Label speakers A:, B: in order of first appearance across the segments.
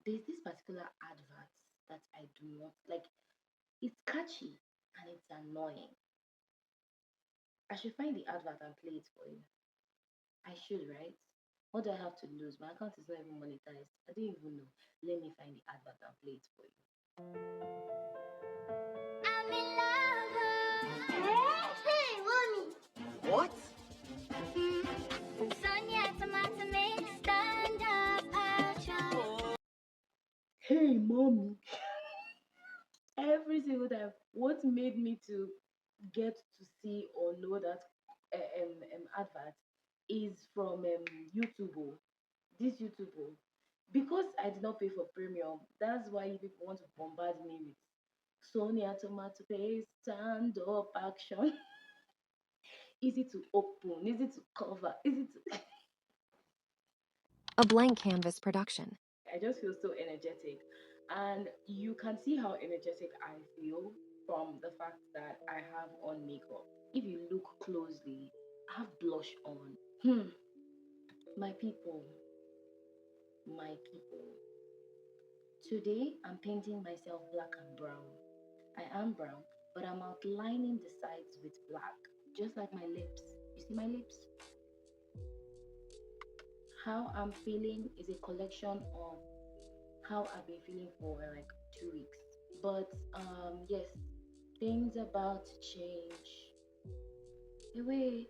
A: There's this particular advert that I do not like. It's catchy and it's annoying. I should find the advert and play it for you. I should, right? What do I have to lose? My account is not even monetized. I don't even know. Let me find the advert and play it for you. I'm in love. Hey, mommy. What? Sonia, tomato, make stand up, action. Hey, mommy. Every single time. What made me to get to see or know that advert is from YouTube. This YouTube. Because I did not pay for premium, that's why you people want to bombard me with Sonia tomato paste, stand up action. Easy to open, easy to cover, easy to.
B: A BlankCanvass production.
A: I just feel so energetic. And you can see how energetic I feel from the fact that I have on makeup. If you look closely, I have blush on. My people, my people. Today I'm painting myself black and brown. I am brown, but I'm outlining the sides with black, just like my lips. You see my lips? How I'm feeling is a collection of how I've been feeling for like 2 weeks. But yes, things about to change. Anyway,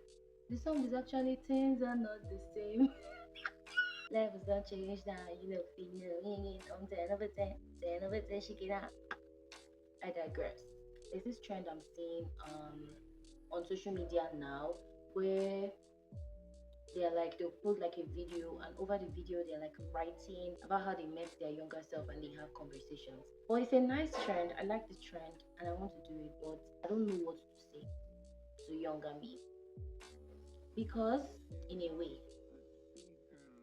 A: the song is actually things are not the same. Levels don't change now, you know, feeling on 10 over 10, 10 over 10, shake it out. I digress. There's this trend I'm seeing on social media now where they're like they'll post like a video and over the video they're like writing about how they met their younger self and they have conversations. Well, it's a nice trend. I like the trend and I want to do it, but I don't know what to say to younger me because in a way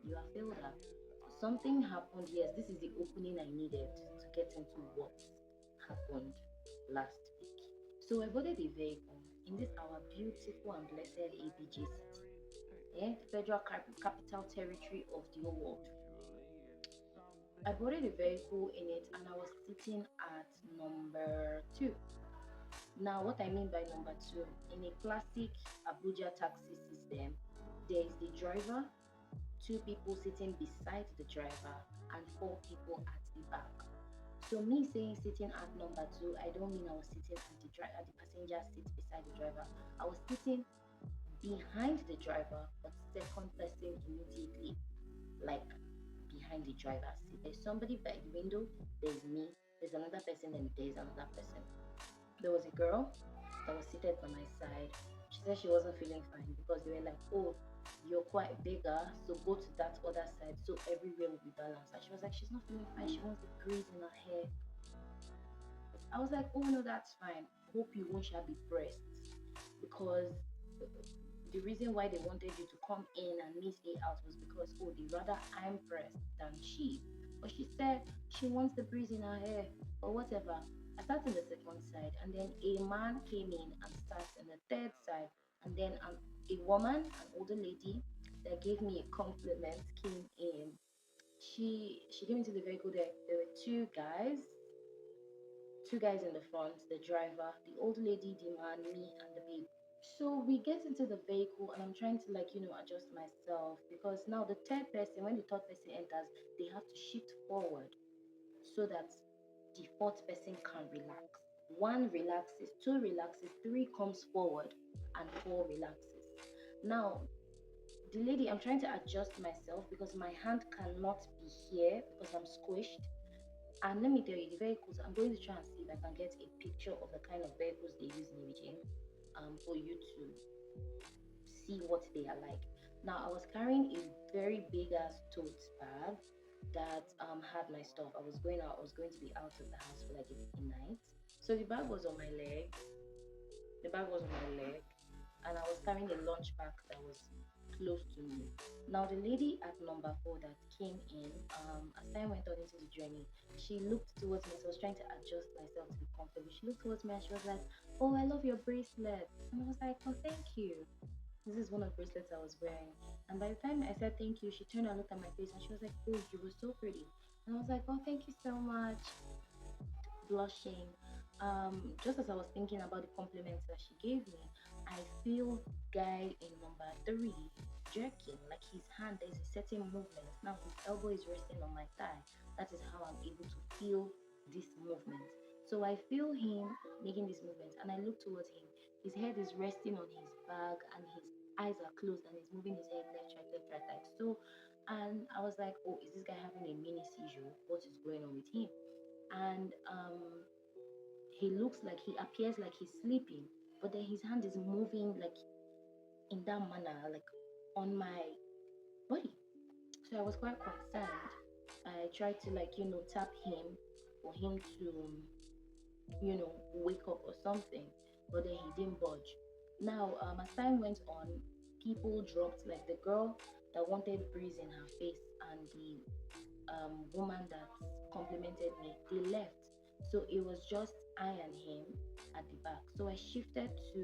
A: you are filled up. Something happened. Yes, this is the opening I needed to get into what happened last week. So I boarded a vehicle in this our beautiful and blessed ABJ city, the Federal Capital Territory of the whole world. I boarded a vehicle in it and I was sitting at number two. Now, what I mean by number two, in a classic Abuja taxi system, there is the driver, two people sitting beside the driver, and four people at the back. So me saying sitting at number two, I don't mean I was sitting at the passenger seat beside the driver. I was sitting behind the driver, but second person immediately, like behind the driver's seat. There's somebody by the window, there's me, there's another person, and there's another person. There was a girl that was seated by my side. She said she wasn't feeling fine because they were like, oh, you're quite bigger, so go to that other side so everywhere will be balanced. And she was like, she's not feeling fine. She wants a breeze in her hair. I was like, oh no, that's fine. Hope you won't shall be pressed because the reason why they wanted you to come in and me stay out was because oh they rather I'm pressed than she. But she said she wants the breeze in her hair or whatever. I sat in the second side and then a man came in and sat in the third side and then a woman, an older lady that gave me a compliment came in. She came into the vehicle. There were two guys in the front, the driver, the old lady, the man, me, and the babe. So we get into the vehicle and I'm trying to adjust myself because now the third person, when the third person enters, they have to shift forward so that the fourth person can relax. One relaxes, two relaxes, three comes forward, and four relaxes. Now the lady, I'm trying to adjust myself because my hand cannot be here because I'm squished. And let me tell you, the vehicles, I'm going to try and see if I can get a picture of the kind of vehicles they use in Beijing for you to see what they are like. Now, I was carrying a very big ass tote bag that had my stuff. I was going out, I was going to be out of the house for like a night. So the bag was on my leg, the bag was on my leg, and I was carrying a lunch pack that was close to me. Now, the lady at number four that came in, as time went on into the journey, she looked towards me. So I was trying to adjust myself to be comfortable. She looked towards me and she was like, "Oh, I love your bracelet." And I was like, "Oh, thank you." This is one of the bracelets I was wearing. And by the time I said thank you, she turned and looked at my face and she was like, "Oh, you were so pretty." And I was like, oh, thank you so much. Blushing. Just as I was thinking about the compliments that she gave me, I feel guy in number three jerking, like his hand, there's a certain movement. Now his elbow is resting on my thigh. That is how I'm able to feel this movement. So I feel him making this movement and I look towards him. His head is resting on his bag and his eyes are closed and he's moving his head left, right, like so. And I was like, oh, is this guy having a mini seizure? What is going on with him? And he looks like he appears like he's sleeping, but then his hand is moving like in that manner, like on my body. So I was quite concerned. I tried to like tap him for him to wake up or something, but then he didn't budge. Now, as time went on, people dropped like the girl that wanted breeze in her face and the woman that complimented me, they left. So it was just I and him at the back. So I shifted to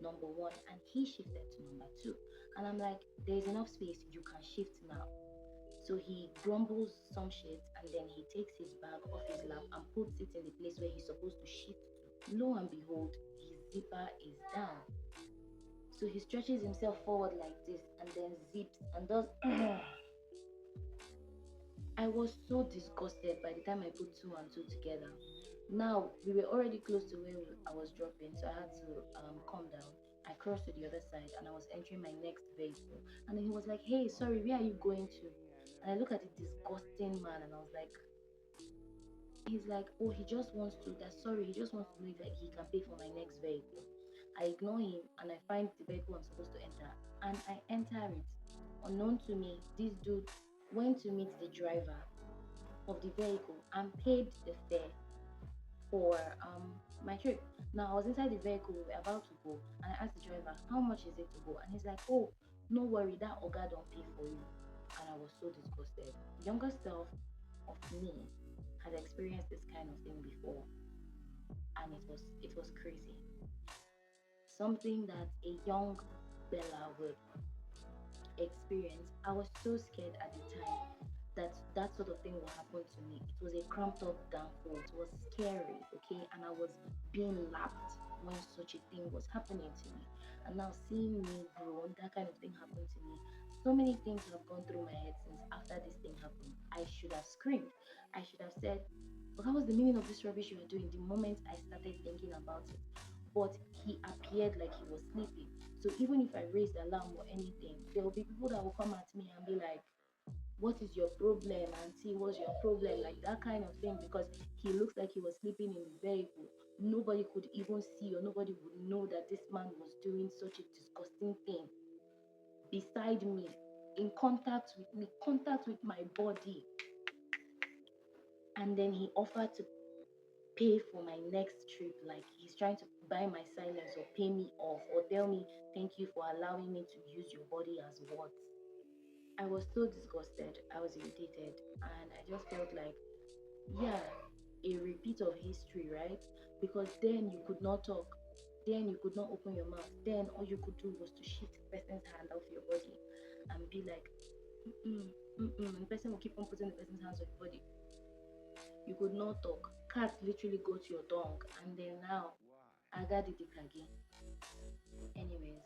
A: number one and he shifted to number two. And I'm like, there's enough space, you can shift now. So he grumbles some shit and then he takes his bag off his lap and puts it in the place where he's supposed to shift to. Lo and behold, his zipper is down. So he stretches himself forward like this and then zips and does I was so disgusted by the time I put two and two together. Now we were already close to where I was dropping, so I had to calm down. I crossed to the other side and I was entering my next vehicle. And then he was like, "Hey, sorry, where are you going to?" And I look at the disgusting man and I was like, he's like, "Oh, he just wants to. That's sorry. He just wants to know if he can pay for my next vehicle." I ignore him and I find the vehicle I'm supposed to enter, and I enter it. Unknown to me, this dude went to meet the driver of the vehicle and paid the fare for my trip. Now I was inside the vehicle, we were about to go, and I asked the driver, "How much is it to go?" And he's like, "Oh, no worry, that Oga don't pay for you." And I was so disgusted. Younger self of me had experienced this kind of thing before, and it was crazy. Something that a young Bella would experience. I was so scared at the time that that sort of thing will happen to me. It was a cramped up downfall. It was scary, okay? And I was being lapped when such a thing was happening to me. And now seeing me grow, that kind of thing happened to me. So many things have gone through my head since after this thing happened. I should have screamed. I should have said, "But what was the meaning of this rubbish you are doing?" The moment I started thinking about it. But he appeared like he was sleeping. So even if I raise the alarm or anything, there will be people that will come at me and be like, "What is your problem? Auntie, what's your problem?" Like that kind of thing, because he looks like he was sleeping in the vehicle. Nobody could even see or nobody would know that this man was doing such a disgusting thing beside me, in contact with me, contact with my body. And then he offered to pay for my next trip, like he's trying to buy my silence or pay me off or tell me thank you for allowing me to use your body as what. I was so disgusted, I was irritated, and I just felt like, yeah, a repeat of history, right? Because then you could not talk, then you could not open your mouth, then all you could do was to shift the person's hand off your body and be like, mm-mm, mm-mm, and the person will keep on putting the person's hands on your body. You could not talk. Cats literally go to your tongue, and then now I got it again. Anyways,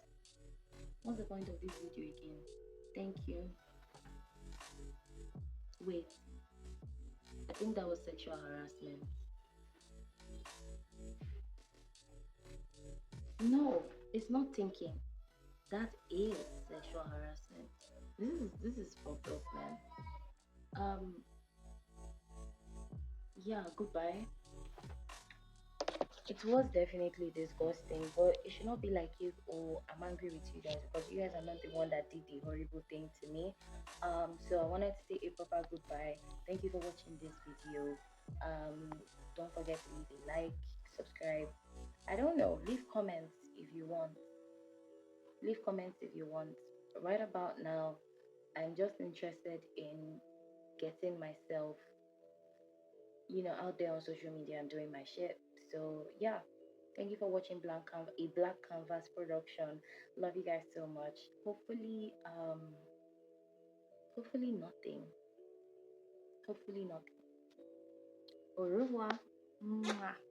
A: what's the point of this video again? Thank you. Wait, I think that was sexual harassment. No, it's not thinking. That is sexual harassment. This is fucked up, man. Um, yeah, goodbye. It was definitely disgusting, but it should not be like if, oh, I'm angry with you guys because you guys are not the one that did the horrible thing to me. So I wanted to say a proper goodbye. Thank you for watching this video. Don't forget to leave a like, subscribe. I don't know, leave comments if you want. Leave comments if you want. Right about now, I'm just interested in getting myself, out there on social media and doing my shit. So yeah, thank you for watching a Black Canvas production. Love you guys so much. Hopefully nothing Hopefully not. Au revoir. Mwah.